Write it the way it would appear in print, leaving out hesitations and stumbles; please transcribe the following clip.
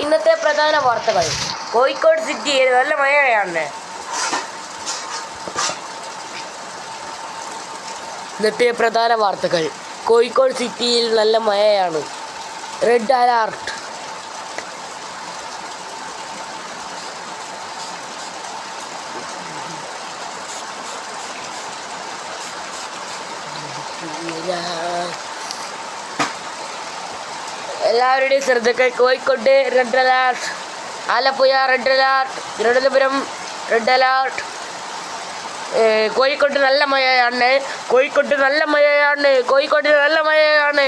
ഇന്നത്തെ പ്രധാന വാർത്തകൾ. കോഴിക്കോട് സിറ്റിയിൽ നല്ല മഴയാണ്. ഇന്നത്തെ പ്രധാന വാർത്തകൾ. കോഴിക്കോട് സിറ്റിയിൽ നല്ല മഴയാണ്. Red alert. എല്ലാവരുടെയും ശ്രദ്ധയ്ക്ക് Kozhikode red alert, Alappuzha red alert, Thiruvananthapuram red alert. Kozhikode നല്ല മഴയാണ്. കോഴിക്കോട് നല്ല മഴയാണ്. കോഴിക്കോട് നല്ല മഴയാണ്.